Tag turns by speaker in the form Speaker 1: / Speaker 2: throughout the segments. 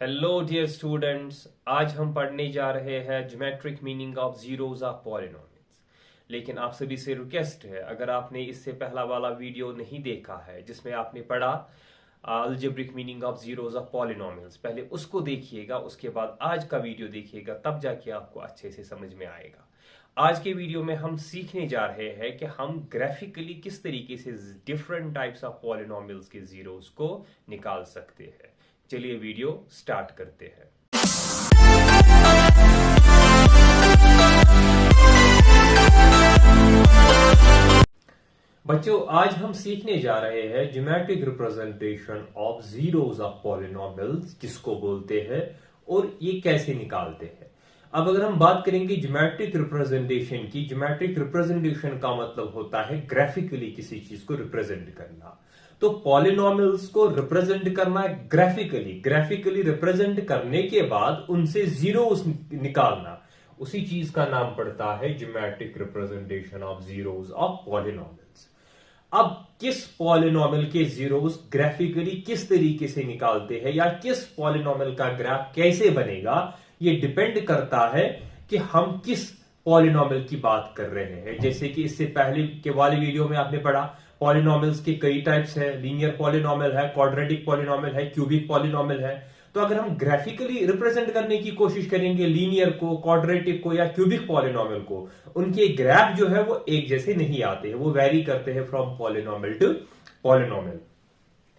Speaker 1: Hello dear students, आज हम पढ़ने जा रहे हैं geometric meaning of zeros of polynomials. लेकिन आप सभी से रिक्वेस्ट है, अगर आपने इससे पहला वाला वीडियो नहीं देखा है जिसमें आपने पढ़ा algebraic meaning of zeros of polynomials, पहले उसको देखिएगा, उसके बाद आज का वीडियो देखिएगा, तब जाके आपको अच्छे से समझ में आएगा। आज के वीडियो में हम सीखने जा रहे हैं कि हम ग्राफिकली किस तरीके से डिफरेंट टाइप्स ऑफ पॉलिनोमियल्स के जीरोस को निकाल सकते हैं। चलिए वीडियो स्टार्ट करते हैं। बच्चों, आज हम सीखने जा रहे हैं geometric representation of zeros of polynomials, जिसको बोलते हैं, और ये कैसे निकालते हैं। अब अगर हम बात करेंगे ज्योमेट्रिक रिप्रेजेंटेशन की, ज्योमेट्रिक रिप्रेजेंटेशन का मतलब होता है ग्राफिकली किसी चीज को रिप्रेजेंट करना। तो पॉलिनोमियल्स को रिप्रेजेंट करना ग्राफिकली रिप्रेजेंट करने के बाद उनसे जीरोस निकालना, उसी चीज का नाम पड़ता है geometric representation of zeros of polynomials. अब किस पॉलिनोमियल के जीरोस ग्राफिकली किस तरीके से निकालते हैं, या किस पॉलिनोमियल का ग्राफ कैसे बनेगा, ये डिपेंड करता है कि हम किस पॉलिनोमियल की बात कर रहे हैं। जैसे कि इससे पहले के वाले वीडियो में आपने पढ़ा पॉलिनोमियल्स के कई टाइप्स है, लीनियर पॉलिनोमियल है, क्वाड्रेटिक पॉलिनोमियल है, क्यूबिक पॉलिनोमियल है। तो अगर हम ग्राफिकली रिप्रेजेंट करने की कोशिश करेंगे लीनियर को, क्वाड्रेटिक को या क्यूबिक पॉलिनोमियल को, उनके ग्राफ जो है वो एक जैसे नहीं आते हैं, वो वेरी करते हैं फ्रॉम पॉलिनोमियल टू पॉलिनोमियल।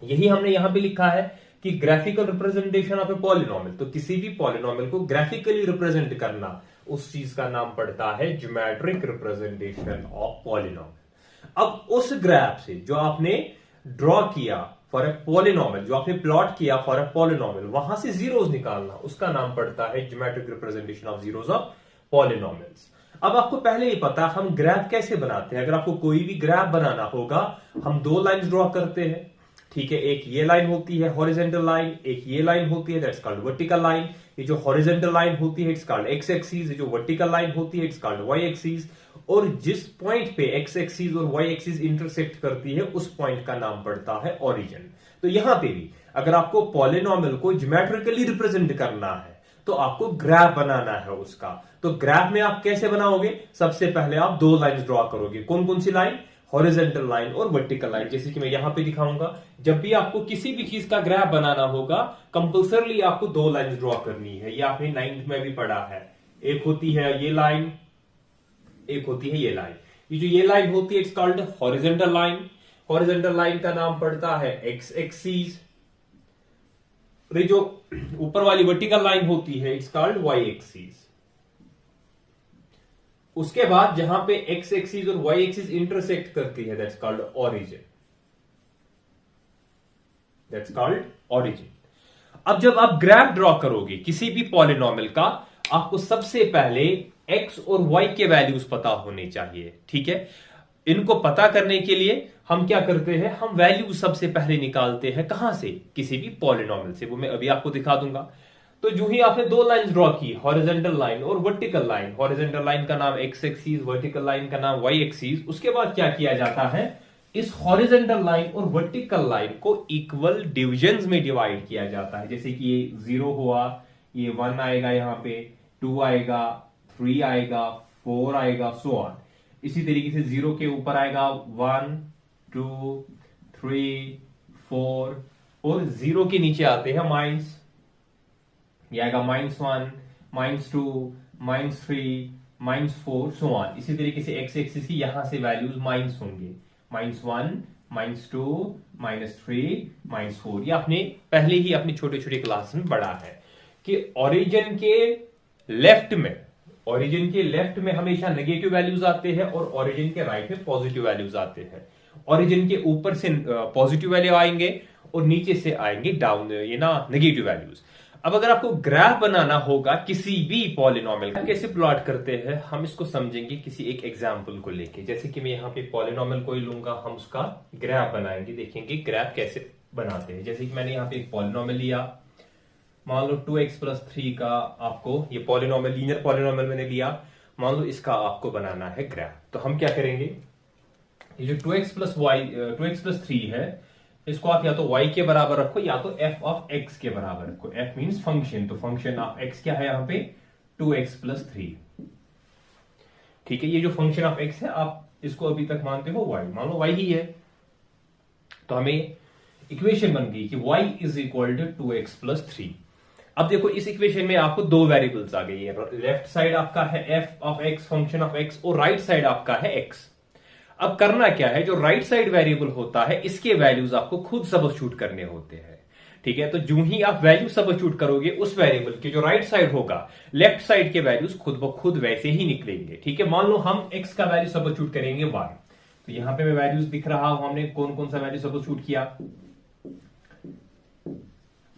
Speaker 1: यही हमने यहां पे लिखा है कि graphical representation of a polynomial, तो किसी भी पॉलिनोमियल को ग्राफिकली रिप्रेजेंट करना, उस चीज का नाम पड़ता है ज्योमेट्रिक रिप्रेजेंटेशन ऑफ पॉलिनोमियल। अब उस ग्राफ से जो आपने ड्रॉ किया फॉर ए पॉलिनोमियल, जो आपने प्लॉट किया फॉर ए पॉलिनोमियल, वहां से जीरोस निकालना, उसका नाम पड़ता है geometric representation of zeros of polynomials. अब आपको पहले ही पता हम ग्राफ कैसे बनाते हैं। अगर आपको कोई भी ग्राफ बनाना होगा, हम दो लाइंस ड्रॉ करते हैं, ठीक है। एक ये लाइन होती है हॉरिजॉन्टल लाइन, एक ये लाइन होती है, दैट्स कॉल्ड वर्टिकल लाइन। ये जो हॉरिजॉन्टल लाइन होती है इट्स कॉल्ड एक्स एक्सिस, ये जो वर्टिकल लाइन होती है इट्स कॉल्ड वाई एक्सिस। और जिस पॉइंट पे एक्स एक्सिस और वाई एक्सिस इंटरसेक्ट करती है, उस पॉइंट का नाम पड़ता है ओरिजिन। तो यहां पे भी अगर आपको पॉलिनोमियल को ज्योमेट्रिकली रिप्रेजेंट करना है, तो आपको ग्राफ बनाना है उसका। तो ग्राफ में आप कैसे बनाओगे? सबसे पहले आप दो लाइन ड्रॉ करोगे। कौन कौन सी लाइन? हॉरिजॉन्टल लाइन और वर्टिकल लाइन। जैसे कि मैं यहां पे दिखाऊंगा, जब भी आपको किसी भी चीज का ग्राफ बनाना होगा, कंपल्सरली आपको दो लाइन ड्रॉ करनी है। ये आपने 9th में भी पढ़ा है। एक होती है ये लाइन, एक होती है ये लाइन। ये जो ये लाइन होती है it's called horizontal line. Horizontal line का नाम पड़ता है एक्स एक्सिस। ये जो ऊपर वाली वर्टिकल लाइन होती है इट्स कॉल्ड वाई एक्सिस। उसके बाद जहां पे एक्स एक्सिस और वाई एक्सिस इंटरसेक्ट करती है that's called origin, that's called origin. अब जब आप ग्राफ ड्रॉ करोगे किसी भी पॉलिनोमियल का, आपको सबसे पहले एक्स और वाई के वैल्यूज पता होने चाहिए, ठीक है। इनको पता करने के लिए हम क्या करते हैं, हम वैल्यू सबसे पहले निकालते हैं। कहां से? किसी भी पॉलिनोमियल से। वो मैं अभी आपको दिखा दूंगा। तो जो ही आपने दो लाइन ड्रॉ की, हॉरिजॉन्टल लाइन और वर्टिकल लाइन, हॉरिजॉन्टल लाइन का नाम एक्स एक्सिस, वर्टिकल लाइन का नाम वाई एक्सिस। उसके बाद क्या किया जाता है, इस हॉरिजॉन्टल लाइन और वर्टिकल लाइन को इक्वल डिविजन्स में डिवाइड किया जाता है। जैसे कि ये 0 हुआ, ये 1 आएगा, यहां पे 2 आएगा, 3 आएगा, 4 आएगा, सो ऑन। इसी तरीके से 0 के ऊपर आएगा 1 2 3 4, और 0 के नीचे आते हैं माइनस, ये आएगा -1, -2, -3, -4, सो ऑन। इसी तरीके से एक्स एक्सिस की यहां से वैल्यूज माइनस होंगे, -1, -2, -3, -4। ये आपने पहले ही अपनी छोटे छोटे क्लास में पढ़ा है कि ओरिजिन के लेफ्ट में हमेशा नेगेटिव वैल्यूज आते हैं और ओरिजिन के राइट में पॉजिटिव वैल्यूज आते हैं। ओरिजिन के ऊपर से पॉजिटिव वैल्यू आएंगे और नीचे से आएंगे डाउन, ये ना नेगेटिव वैल्यूज। अब अगर आपको ग्राफ बनाना होगा किसी भी पॉलिनोमियल का, कैसे प्लॉट करते हैं हम इसको समझेंगे किसी एक एग्जांपल को लेके। जैसे कि मैं यहाँ पे पॉलिनोमियल को ही लूंगा, हम उसका ग्राफ बनाएंगे, देखेंगे ग्राफ कैसे बनाते हैं। जैसे कि मैंने यहाँ पे एक पॉलिनोमियल लिया, मान लो 2x + 3 का आपको, ये पॉलिनोमियल लीनियर पॉलिनोमियल मैंने लिया, मान लो इसका आपको बनाना है ग्राफ। तो हम क्या करेंगे, ये जो 2x + 3 है, इसको आप या तो y के बराबर रखो या तो f ऑफ x के बराबर रखो। f मींस फंक्शन, तो फंक्शन ऑफ x क्या है यहां पे 2x प्लस 3। ठीक है, ये जो फंक्शन ऑफ x है आप इसको अभी तक मानते हो y, मान लो y ही है, तो हमें इक्वेशन बन गई कि y is equal to 2x plus 3। अब देखो इस इक्वेशन में आपको दो वेरिएबल्स आ गई है, लेफ्ट साइड आपका है f of x function of x और राइट साइड आपका है x। अब करना क्या है, जो राइट साइड वेरिएबल होता है इसके वैल्यूज आपको खुद सबस्टिट्यूट करने होते हैं। ठीक है, तो जो ही आप वैल्यू सबस्टिट्यूट करोगे उस वेरिएबल के जो राइट साइड होगा लेफ्ट साइड के वैल्यूज खुद ब खुद वैसे ही निकलेंगे। ठीक है, मान लो हम x का वैल्यू सबस्टिट्यूट करेंगे 1, तो यहां पे मैं वैल्यूज दिख रहा हूं, हमने कौन कौन सा वैल्यू सबस्टिट्यूट किया।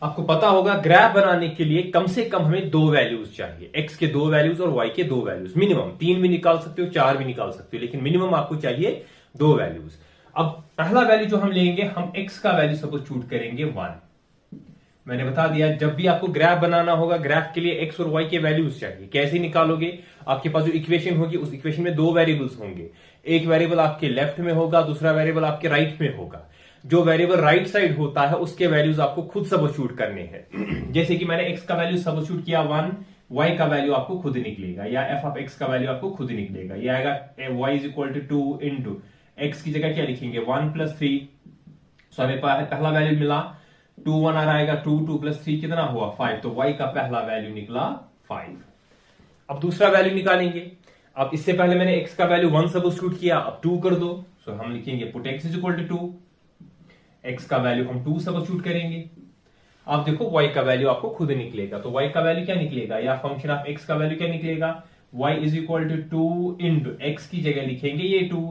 Speaker 1: आपको पता होगा ग्राफ बनाने के लिए कम से कम हमें दो वैल्यूज चाहिए, x के दो वैल्यूज और y के दो वैल्यूज, मिनिमम 3 भी निकाल सकते हो 4 भी निकाल सकते हो, लेकिन मिनिमम आपको चाहिए दो वैल्यूज। अब पहला वैल्यू जो हम लेंगे, हम x का वैल्यू सबस्टिट्यूट करेंगे 1। मैंने बता दिया जब भी आपको ग्राफ बनाना होगा, ग्राफ के लिए x और y के वैल्यूज चाहिए। कैसे निकालोगे, आपके पास जो इक्वेशन होगी उस इक्वेशन में दो वेरिएबल्स होंगे, एक वेरिएबल आपके लेफ्ट में होगा, दूसरा वेरिएबल आपके राइट में होगा। जो वेरिएबल राइट साइड होता है उसके वैल्यूज आपको खुद सबस्टिट्यूट करने हैं। जैसे कि मैंने x का वैल्यू सबस्टिट्यूट किया 1, y का वैल्यू आपको खुद निकलेगा, या f ऑफ x का वैल्यू आपको खुद निकलेगा। ये आएगा y is equal to 2 into x की जगह क्या लिखेंगे 1 प्लस 3। सो हमें पहला वैल्यू मिला 2 1 आ आएगा 2 2 प्लस 3 कितना हुआ 5, तो y का पहला वैल्यू निकला 5। अब दूसरा वैल्यू निकालेंगे। अब इससे पहले मैंने x का वैल्यू 1 सबस्टिट्यूट किया, अब 2 कर दो। सो हम लिखेंगे put x is equal to 2, x का वैल्यू हम 2 सबस्टिट्यूट करेंगे। आप देखो y का वैल्यू आपको खुद निकलेगा, तो y का वैल्यू क्या निकलेगा, या फंक्शन ऑफ x का वैल्यू क्या निकलेगा, y is equal to 2 into x की जगह लिखेंगे ये 2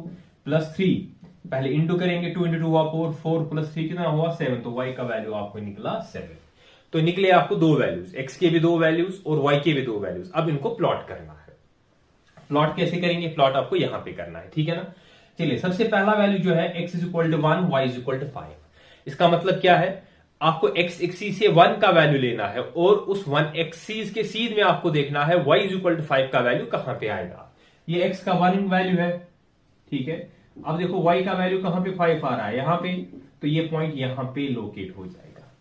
Speaker 1: प्लस 3, पहले इंटू करेंगे 2 इंटू 2 हुआ 4, 4 प्लस 3 कितना हुआ 7, तो y का वैल्यू आपको निकला 7। तो निकले आपको दो वैल्यूज, x के भी दो वैल्यूज और y के भी दो वैल्यूज। अब इनको प्लॉट करना है। प्लॉट कैसे करेंगे, प्लॉट आपको यहां पे करना है। ठीक है ना, चलिए सबसे पहला वैल्यू जो है x is equal to 1, y is equal to 5। इसका मतलब क्या है, आपको x एक्सिस से 1 का वैल्यू लेना है और उस 1 एक्सिस के सीध में आपको देखना है y इज इक्वल टू 5 का वैल्यू कहां पे आएगा। ये x का 1 वैल्यू है, ठीक है। अब देखो y का वैल्यू कहां पे 5 आ रहा है, यहां पे, तो ये पॉइंट यहां पे लोकेट हो जाएगा।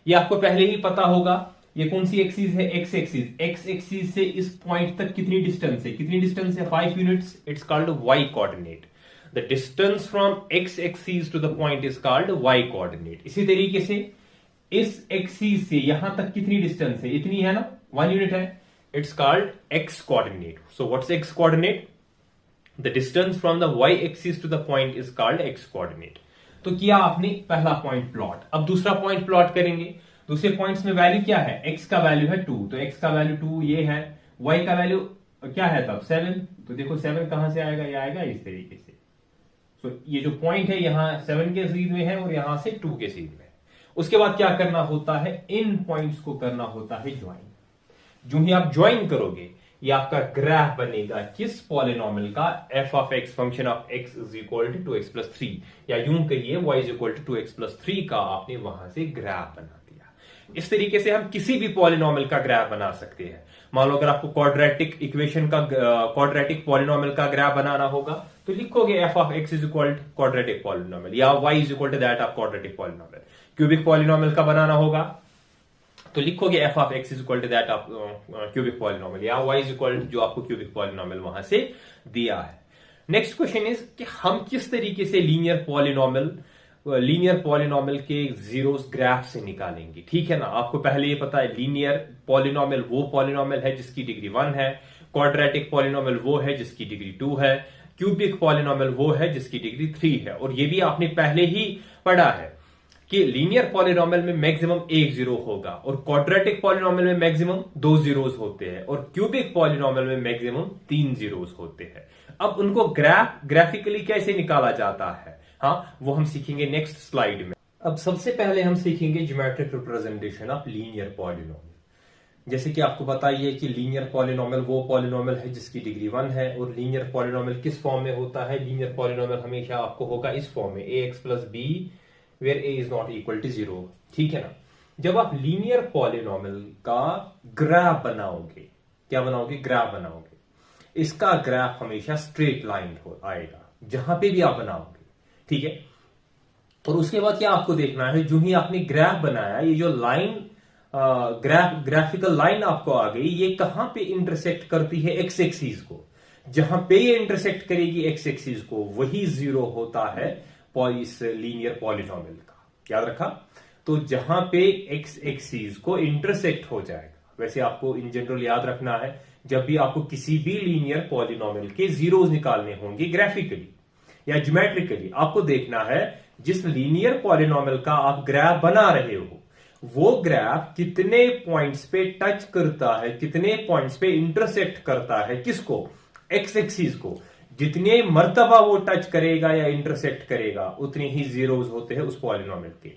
Speaker 1: ये आपको पहले ही पता होगा, ये कौन सी एक्सिस है, x एक्सिस। x एक्सिस से इस पॉइंट तक कितनी डिस्टेंस है, कितनी डिस्टेंस है 5 units, it's called y coordinate. The distance from x axis to the point is called y coordinate। इसी तरीके से इस एक्सिस से यहां तक कितनी डिस्टेंस है, इतनी है ना, 1 यूनिट है, it's called x coordinate। So what's x coordinate? The distance from the y axis to the point is called x coordinate। तो किया आपने पहला पॉइंट प्लॉट। अब दूसरा पॉइंट प्लॉट करेंगे। दूसरे पॉइंट्स में वैल्यू क्या है, x का वैल्यू है 2, तो x का वैल्यू 2 ये है, y का वैल्यू क्या है तब 7, तो देखो 7 कहां से आएगा, ये आएगा इस तरीके से। तो ये जो पॉइंट है यहां 7 के सीध में है और यहां से 2 के सीध में। उसके बाद क्या करना होता है, इन पॉइंट्स को करना होता है ज्वाइन। जो ही आप ज्वाइन करोगे ये आपका ग्राफ बनेगा किस पॉलिनॉमियल का, f of x function of x is equal to 2x plus 3, या यूं कहिए y is equal to 2x plus 3 का आपने वहां से ग्राफ बना दिया। इस तरीके से हम किसी भी पॉलिनॉमियल का ग्राफ बना सकते हैं। मान लो अगर आपको क्वाड्रेटिक इक्वेशन का, क्वाड्रेटिक पॉलिनॉमियल का ग्राफ बनाना होगा तो लिखोगे f of x is equal to quadratic polynomial, या y is equal to that of quadratic polynomial. Cubic polynomial का बनाना होगा तो लिखोगे f of x is equal to that of cubic polynomial, या y इज इक्वल टू जो आपको cubic polynomial वहां से दिया है। नेक्स्ट क्वेश्चन इज कि हम किस तरीके से लीनियर पॉलिनॉमियल के जीरोस ग्राफ से निकालेंगे। ठीक है ना, आपको पहले ये पता है लीनियर पॉलिनॉमियल वो पॉलिनॉमियल है जिसकी डिग्री 1 है, क्वाड्रेटिक पॉलिनॉमियल वो है जिसकी डिग्री 2 है, क्यूबिक पॉलिनॉमियल वो है जिसकी डिग्री 3 है। और ये भी आपने पहले ही पढ़ा है कि लीनियर पॉलिनॉमियल में मैक्सिमम 1 जीरो होगा और क्वाड्रेटिक पॉलिनॉमियल में मैक्सिमम 2 जीरोस होते हैं और क्यूबिक पॉलिनॉमियल में मैक्सिमम 3 जीरोस होते हैं। अब उनको ग्राफिकली कैसे निकाला जाता है, हाँ वो हम सीखेंगे नेक्स्ट स्लाइड में। अब सबसे पहले हम सीखेंगे geometric representation of linear polynomial. जैसे कि आपको बताइए कि लीनियर पॉलिनॉमियल वो पॉलिनॉमियल है जिसकी डिग्री 1 है, और लीनियर पॉलिनॉमियल किस फॉर्म में होता है, लीनियर पॉलिनॉमियल हमेशा आपको होगा इस फॉर्म में, ax plus b where a is not equal to 0। ठीक है ना, जब आप लीनियर पॉलिनॉमियल का ग्राफ बनाओगे, क्या बनाओगे, ग्राफ बनाओगे, इसका ग्राफ हमेशा स्ट्रेट लाइन आएगा जहां पे भी आप बनाओगे। ठीक है, और उसके बाद क्या आपको देखना है, जो ही आपने ग्राफ बनाया, ये जो लाइन ग्राफिकल लाइन आपको आ गई, ये कहां पे इंटरसेक्ट करती है एक्स एक्सिस को। जहां पे ये इंटरसेक्ट करेगी एक्स एक्सिस को, वही जीरो होता है इस लीनियर पॉलिनोमियल का। याद रखा? तो जहां पे एक्स एक्सिस को इंटरसेक्ट हो जाएगा, वैसे आपको इन जनरल याद रखना है, जब भी आपको किसी भी लीनियर पॉलिनोमियल के जीरोस निकालने होंगे ग्राफिकली या ज्योमेट्रिकली, आपको देखना है जिस लीनियर पॉलिनोमियल का आप ग्राफ बना रहे हो, वो ग्राफ कितने पॉइंट्स पे टच करता है, कितने पॉइंट्स पे इंटरसेक्ट करता है किसको, एक्स एक्सिस को। जितने मर्तबा वो टच करेगा या इंटरसेक्ट करेगा, उतने ही जीरोस होते हैं उस पॉलिनोमियल के।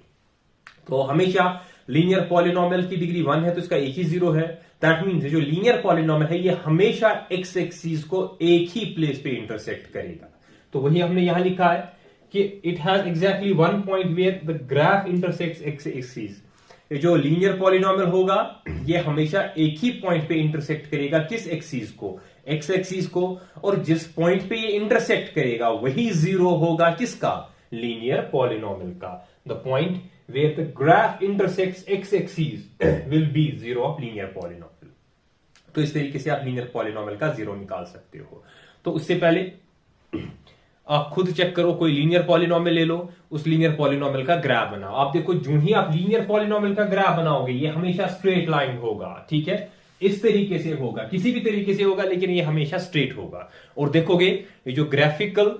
Speaker 1: तो हमेशा लीनियर पॉलिनोमियल की डिग्री 1 है तो इसका एक ही जीरो है। दैट मीन्स जो लीनियर पॉलिनोमियल है, ये हमेशा एक्स एक्सिस को एक ही प्लेस पे इंटरसेक्ट करेगा। तो वही हमने यहां लिखा है कि it has exactly one point where the graph intersects x axis. ये जो लीनियर पॉलिनोमियल होगा, ये हमेशा एक ही पॉइंट पे इंटरसेक्ट करेगा, किस एक्सिस को, एक्स एक्सिस को। और जिस पॉइंट पे ये इंटरसेक्ट करेगा वही जीरो होगा किसका, लीनियर पॉलिनोमियल का। The point where the graph intersects x axis will be zero of linear polynomial. तो इस तरीके से आप लीनियर पॉलिनोमियल का जीरो निकाल सकते हो। तो उससे पहले आप खुद चेक करो, कोई लीनियर पॉलिनोमियल ले लो, उस लीनियर पॉलिनोमियल का ग्राफ बनाओ। आप देखो, जो ही आप लीनियर पॉलिनोमियल का ग्राफ बनाओगे, ये हमेशा स्ट्रेट लाइन होगा, ठीक है, इस तरीके से होगा, किसी भी तरीके से होगा, लेकिन ये हमेशा स्ट्रेट होगा। और देखोगे ये जो ग्राफिकल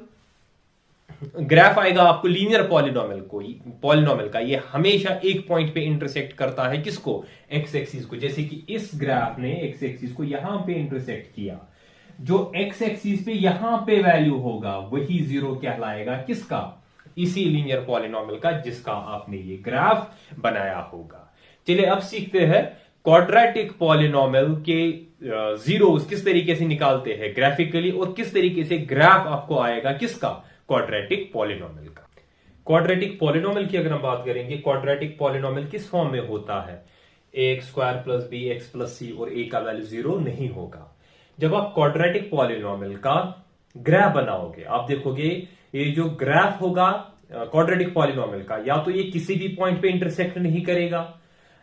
Speaker 1: ग्राफ आएगा आपको लीनियर पॉलिनोमियल का, ये हमेशा एक पॉइंट पे इंटरसेक्ट करता है किसको, एक्स एक्सिस को। जैसे कि इस ग्राफ ने एक्स एक्सिस को यहां पे इंटरसेक्ट किया, जो एक्स एक्सिस पे यहां पे वैल्यू होगा वही जीरो कहलाएगा किसका, इसी लीनियर पॉलिनोमियल का जिसका आपने ये ग्राफ बनाया होगा। चलिए अब सीखते हैं क्वाड्रेटिक पॉलिनोमियल के जीरोस किस तरीके से निकालते हैं ग्राफिकली, और किस तरीके से ग्राफ आपको आएगा किसका, क्वाड्रेटिक पॉलिनोमियल का। क्वाड्रेटिक पॉलिनोमियल की अगर हम बात करेंगे, क्वाड्रेटिक पॉलिनोमियल किस फॉर्म में होता है, x square plus b x plus c, और ए का वैल्यू जीरो नहीं होगा। जब आप क्वाड्रेटिक पॉलिनोमियल का ग्राफ बनाओगे, आप देखोगे ये जो ग्राफ होगा क्वाड्रेटिक पॉलिनोमियल का, या तो ये किसी भी पॉइंट पे इंटरसेक्ट नहीं करेगा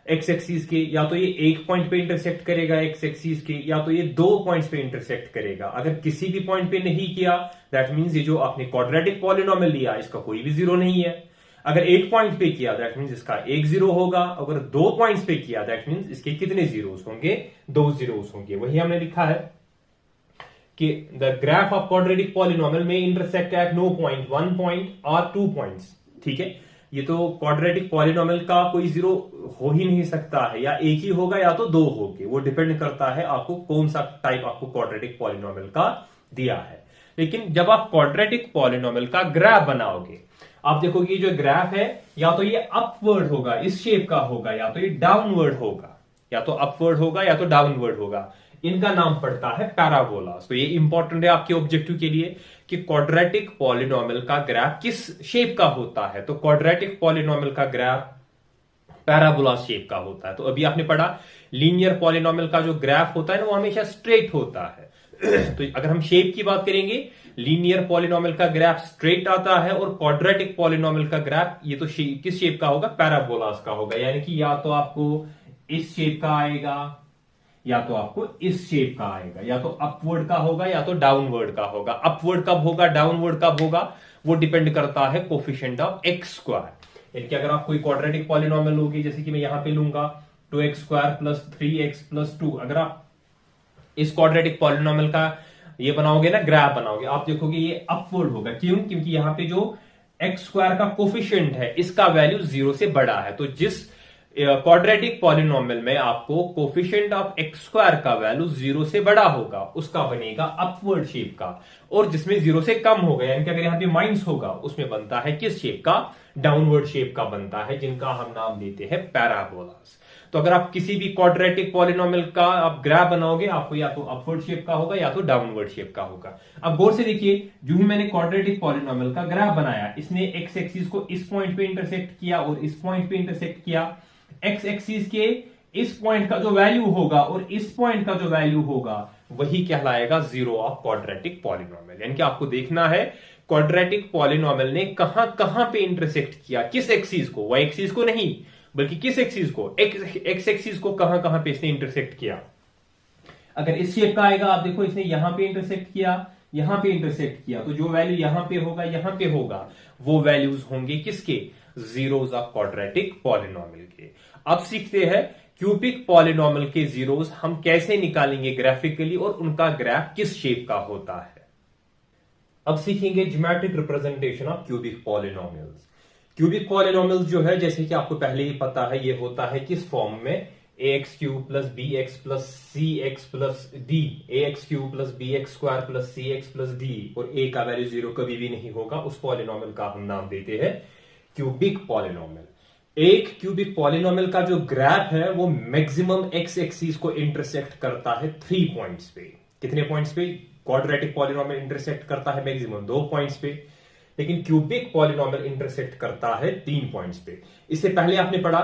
Speaker 1: एक्स एक्सिस के, या तो ये एक पॉइंट पे इंटरसेक्ट करेगा एक्स एक्सिस के, या तो ये दो पॉइंट्स पे इंटरसेक्ट करेगा। अगर किसी भी पॉइंट पे नहीं किया, दैट मींस ये जो आपने क्वाड्रेटिक पॉलिनोमियल लिया इसका कोई भी जीरो नहीं है। अगर एक पॉइंट पे किया, दैट मींस इसका एक जीरो होगा। अगर दो पॉइंट्स पे किया, दैट मींस इसके कितने जीरोस होंगे, दो जीरोस होंगे। वही हमने लिखा है कि the graph of quadratic polynomial में intersect at no point, one point और टू पॉइंट्स। ठीक है, ये तो क्वाड्रेटिक पॉलिनोमियल का कोई जीरो हो ही नहीं सकता है, या एक ही होगा या तो दो होंगे, वो डिपेंड करता है आपको कौन सा टाइप आपको क्वाड्रेटिक पॉलिनोमियल का दिया है। लेकिन जब आप क्वाड्रेटिक पॉलिनोमियल का ग्राफ बनाओगे, आप देखोगे जो ग्राफ है या तो ये अपवर्ड होगा, इस शेप का होगा, या तो ये डाउनवर्ड होगा, या तो अपवर्ड होगा या तो डाउनवर्ड होगा। इनका नाम पड़ता है पैराबोलास। तो ये इंपॉर्टेंट है आपके ऑब्जेक्टिव के लिए कि क्वाड्रेटिक पॉलिनोमियल का ग्राफ किस शेप का होता है। तो क्वाड्रेटिक पॉलिनोमियल का ग्राफ पैराबोलास शेप का होता है। तो अभी आपने पढ़ा लीनियर पॉलिनोमियल का जो ग्राफ होता है ना, वो हमेशा स्ट्रेट होता है। तो अगर हम शेप की बात करेंगे, लीनियर पॉलिनोमियल का ग्राफ स्ट्रेट आता है, और क्वाड्रेटिक पॉलिनोमियल का ग्राफ ये तो किस शेप का होगा, पैराबोलास का होगा। यानी कि या तो आपको इस शेप का आएगा, या तो आपको इस शेप का आएगा, या तो अपवर्ड का होगा या तो डाउनवर्ड का होगा। अपवर्ड कब होगा, डाउनवर्ड कब होगा, वो डिपेंड करता है कोफिशिएंट ऑफ एक्स स्क्वायर। यानी कि अगर आप कोई क्वाड्रेटिक पॉलिनोमियल लोगे, जैसे कि मैं यहां पे लूंगा 2x square plus 3x plus 2, अगर आप इस क्वाड्रेटिक पॉलिनोमियल का ये बनाओगे ना, ग्राफ बनाओगे, आप देखोगे ये अपवर्ड होगा। क्यों? क्योंकि यहां पे जो एक्स स्क्वायर का कोफिशिएंट है, इसका वैल्यू जीरो से बड़ा है। तो जिस क्वाड्रेटिक पॉलिनोमियल में आपको कोफिशिएंट ऑफ एक्स स्क्वायर का वैल्यू जीरो से बड़ा होगा, उसका बनेगा अपवर्ड शेप का। और जिसमें जीरो से कम होगा, यानी कि अगर यहां पे माइनस होगा, उसमें बनता है किस शेप का, डाउनवर्ड शेप का बनता है, जिनका हम नाम देते हैं पैराबोलास। तो अगर आप किसी भी क्वाड्रेटिक पॉलिनोमियल का आप ग्राफ बनाओगे, आपको या तो अपवर्ड शेप का होगा या तो डाउनवर्ड शेप का होगा। अब गौर से देखिए, जो ही मैंने क्वाड्रेटिक पॉलिनोमियल का ग्राफ बनाया, इसने एक्स एक्सिस को इस पॉइंट पे इंटरसेक्ट किया और इस पॉइंट पे इंटरसेक्ट किया। एक्स एक्सिस के इस पॉइंट का जो वैल्यू होगा और इस पॉइंट का जो वैल्यू होगा, वही कहलाएगा जीरो ऑफ क्वाड्रेटिक पॉलिनोमियल। यानी कि आपको देखना है क्वाड्रेटिक पॉलिनोमियल ने कहां कहां पे इंटरसेक्ट किया, किस एक्सिस को, वाई एक्सिस को नहीं बल्कि किस एक्सिस को, एक्स एक्सिस को कहां कहां पे इसने इंटरसेक्ट किया। अगर इस शेप का आएगा, आप देखो इसने यहां पे इंटरसेक्ट किया, यहां पे इंटरसेक्ट किया, तो जो वैल्यू यहां पे होगा यहां पे होगा, वो वैल्यूज होंगे किसके, जीरोस ऑफ क्वाड्रेटिक पॉलिनोमियल के। अब सीखते हैं क्यूबिक पॉलिनोमियल के जीरोस हम कैसे निकालेंगे ग्राफिकली और उनका ग्राफ किस शेप का होता है। अब सीखेंगे geometric representation of cubic polynomials. Cubic polynomials जो है, जैसे कि आपको पहले ही पता है, ये होता है किस फॉर्म में, ax cube plus b x plus c x plus d, ax cube plus b x square plus c x plus d, और a का वैल्यू 0 कभी भी नहीं होगा, उस पॉलिनोमियल का हम नाम देते हैं क्यूबिक पॉलिनोमियल। एक क्यूबिक पॉलिनोमियल का जो ग्राफ है वो मैक्सिमम एक्स एक्सिस को इंटरसेक्ट करता है 3 पॉइंट्स पे। कितने पॉइंट्स पे क्वाड्रेटिक पॉलिनोमियल इंटरसेक्ट करता है, मैक्सिमम 2 पॉइंट्स पे, लेकिन क्यूबिक पॉलिनोमियल इंटरसेक्ट करता है 3 पॉइंट्स पे। इससे पहले आपने पढ़ा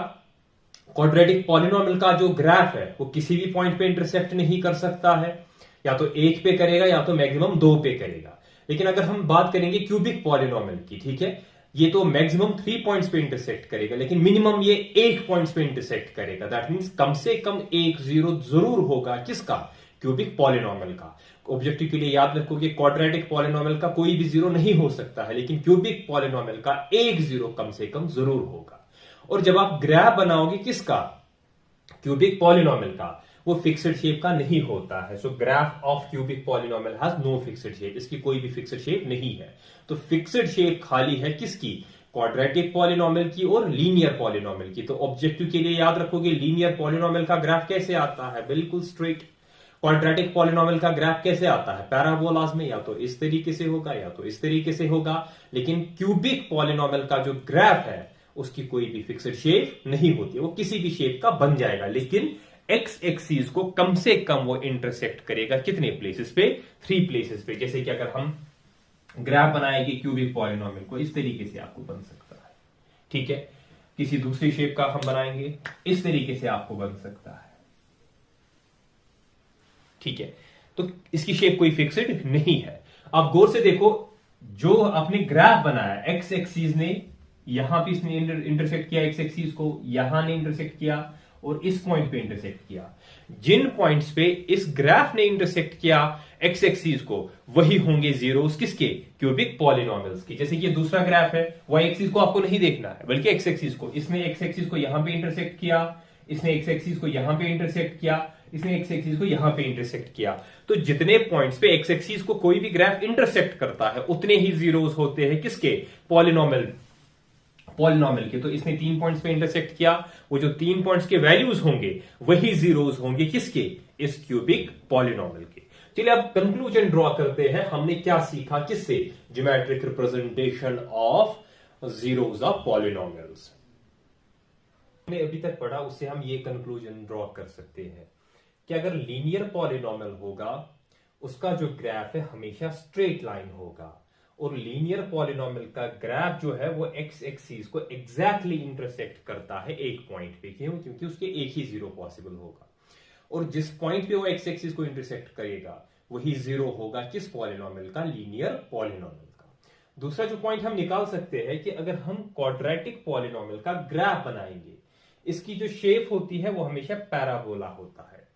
Speaker 1: क्वाड्रेटिक पॉलिनोमियल का जो ग्राफ है वो किसी भी पॉइंट पे इंटरसेक्ट नहीं कर सकता है, या तो 1 पे करेगा या तो मैक्सिमम 2 पे करेगा। लेकिन अगर हम बात करेंगे क्यूबिक पॉलिनोमियल की, ठीक है, ये तो मैक्सिमम 3 पॉइंट्स पे इंटरसेक्ट करेगा, लेकिन मिनिमम ये 8 पॉइंट्स पे इंटरसेक्ट करेगा। दैट मींस कम से कम एक जीरो जरूर होगा, किसका, क्यूबिक पॉलिनोमियल का। ऑब्जेक्टिव के लिए याद रखो कि क्वाड्रेटिक पॉलिनोमियल का कोई भी जीरो नहीं हो सकता है, लेकिन क्यूबिक पॉलिनोमियल का एक जीरो कम से कम जरूर होगा। और जब आप ग्राफ बनाओगे किसका, क्यूबिक पॉलिनोमियल का, वो फिक्स्ड शेप का नहीं होता है। So graph of cubic polynomial has no fixed shape, इसकी कोई भी फिक्स्ड शेप नहीं है। तो फिक्स्ड शेप खाली है किसकी, क्वाड्रेटिक पॉलिनोमियल की और लीनियर पॉलिनोमियल की। तो ऑब्जेक्टिव के लिए याद रखोगे लीनियर पॉलिनोमियल का ग्राफ कैसे आता है, बिल्कुल स्ट्रेट। क्वाड्रेटिक पॉलिनोमियल का ग्राफ कैसे आता है, पैराबोलास में, या तो इस तरीके से होगा या तो इस तरीके से होगा। लेकिन क्यूबिक पॉलिनोमियल का जो ग्राफ है उसकी कोई भी फिक्स्ड शेप नहीं होती, वो किसी भी शेप का बन जाएगा, लेकिन एक्स एक्सिस को कम से कम वो इंटरसेक्ट करेगा कितने प्लेसेस पे, 3 प्लेसेस पे। जैसे कि अगर हम ग्राफ बनाएंगे क्यूबिक पॉलिनोमियल को, इस तरीके से आपको बन सकता है, ठीक है। किसी दूसरी शेप का हम बनाएंगे, इस तरीके से आपको बन सकता है, ठीक है। तो इसकी शेप कोई फिक्स्ड नहीं है। आप गौर से देखो, जो आपने ग्राफ बनाया, एक्स एक्सिस ने यहां पे इसने इंटरसेक्ट किया, एक्स एक्सिस को यहां ने इंटरसेक्ट किया और इस पॉइंट पे इंटरसेक्ट किया। जिन पॉइंट्स पे इस ग्राफ ने इंटरसेक्ट किया एक्स एक्सिस को, वही होंगे जीरोस किसके, क्यूबिक पॉलिनोमियल्स की। जैसे कि ये दूसरा ग्राफ है, वाई एक्सिस को आपको नहीं देखना है बल्कि एक्स एक्सिस को। इसने एक्स एक्सिस को यहां पे इंटरसेक्ट किया, इसने एक्स एक्सिस को यहां पे इंटरसेक्ट किया, इसने एक्स एक्सिस को यहां पे इंटरसेक्ट किया। तो जितने पॉइंट्स पे एक्स एक्सिस को कोई भी ग्राफ इंटरसेक्ट करता है, उतने ही जीरोस होते हैं किसके, पॉलिनोमियल के। तो इसने 3 पॉइंट्स पे इंटरसेक्ट किया, वो जो 3 पॉइंट्स के वैल्यूज होंगे वही जीरोस होंगे किसके, इस क्यूबिक पॉलिनोमियल के। चलिए अब कंक्लूजन ड्रॉ करते हैं, हमने क्या सीखा किससे, geometric representation of zeros of polynomials. हमने अभी तक पढ़ा, उससे हम ये कंक्लूजन ड्रॉ कर सकते हैं कि अगर लीनियर पॉलिनोमियल होगा उसका जो ग्राफ है हमेशा स्ट्रेट लाइन होगा, और लीनियर पॉलिनोमियल का ग्राफ जो है वो एक्स एक्सिस को एग्जैक्टली इंटरसेक्ट करता है एक पॉइंट पे। क्यों, क्योंकि उसके एक ही जीरो पॉसिबल होगा, और जिस पॉइंट पे वो एक्स एक्सिस को इंटरसेक्ट करेगा वही जीरो होगा किस पॉलिनोमियल का, लीनियर पॉलिनोमियल का। दूसरा जो पॉइंट हम निकाल सकते हैं कि अगर हम क्वाड्रेटिक पॉलिनोमियल का ग्राफ बनाएंगे, इसकी जो शेप होती है वो हमेशा पैराबोला होता है।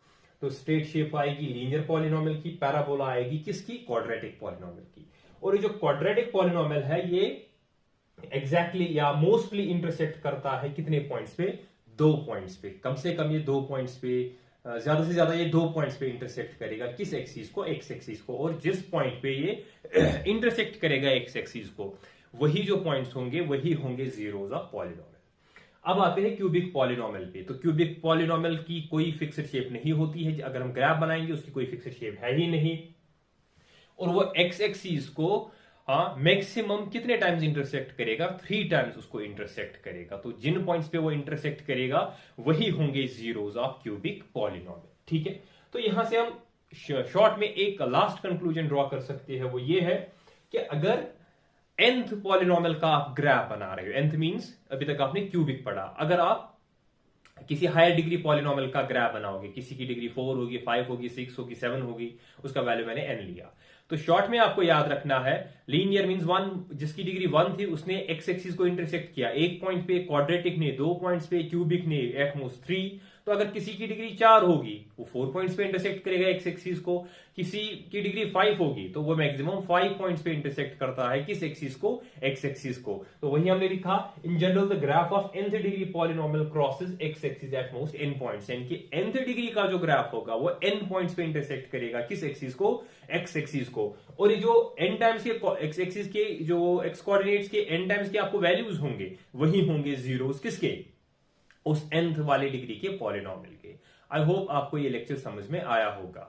Speaker 1: तो स्ट्रेट शेप आएगी लीनियर पॉलिनोमियल की, पैराबोला आएगी किसकी, क्वाड्रेटिक पॉलिनोमियल की। और ये जो क्वाड्रेटिक पॉलिनोमियल है ये एग्जैक्टली या मोस्टली इंटरसेक्ट करता है कितने पॉइंट्स पे, 2 पॉइंट्स पे। कम से कम ये 2 पॉइंट्स पे, ज्यादा से ज्यादा ये 2 पॉइंट्स पे इंटरसेक्ट करेगा किस एक्सिस को, एक्स एक्सिस को। और जिस पॉइंट पे ये इंटरसेक्ट करेगा एक्स एक्सिस को, वही जो पॉइंट्स होंगे वही होंगे जीरोस ऑफ पॉलिनोमियल। अब आते हैं क्यूबिक पॉलिनोमियल पे। तो क्यूबिक पॉलिनोमियल की कोई फिक्स्ड शेप नहीं होती है, अगर हम ग्राफ बनाएंगे उसकी कोई फिक्स्ड शेप है ही नहीं, और वो एक्स एक्सिस को मैक्सिमम कितने टाइम्स इंटरसेक्ट करेगा, 3 टाइम्स उसको इंटरसेक्ट करेगा। तो जिन पॉइंट्स पे वो इंटरसेक्ट करेगा वही होंगे जीरोस ऑफ क्यूबिक पॉलिनोमियल, ठीक है। तो यहां से हम शॉर्ट में एक लास्ट कंक्लूजन ड्रॉ कर सकते हैं, वो ये है कि अगर nth पॉलिनोमियल का आप ग्राफ बना रहे हो, nth मींस अभी तक आपने क्यूबिक पढ़ा, अगर आप किसी हायर डिग्री पॉलिनोमियल का ग्राफ बनाओगे, किसी की डिग्री 4 होगी, 5 होगी, 6 होगी, 7 होगी, उसका वैल्यू मैंने n लिया, तो शॉर्ट में आपको याद रखना है लीनियर मींस वन, जिसकी डिग्री 1 थी उसने एक्स एक्सिस को इंटरसेक्ट किया, एक पॉइंट पे क्वाड्रेटिक ने, 2 पॉइंट्स पे क्यूबिक ने, एटमोस्ट 3। तो अगर किसी की डिग्री 4 होगी वो 4 पॉइंट्स पे इंटरसेक्ट करेगा एक्स एक्सिस को, किसी की डिग्री 5 होगी तो वो मैक्सिमम 5 पॉइंट्स पे इंटरसेक्ट करता है किस एक्सिस को, एक्स एक्सिस को। तो वही हमने लिखा in general the graph of nth degree polynomial crosses x axis at most n points, यानी कि nth डिग्री का जो ग्राफ होगा वो n पॉइंट्स पे इंटरसेक्ट करेगा किस एक्सिस को, एक्स एक्सिस को। और ये जो n टाइम्स के एक्स एक्सिस के जो एक्स कोऑर्डिनेट्स के n टाइम्स के आपको वैल्यूज होंगे वही होंगे जीरोस किसके, उस nth वाले डिग्री के पॉलिनोमियल के। आई होप आपको ये लेक्चर समझ में आया होगा।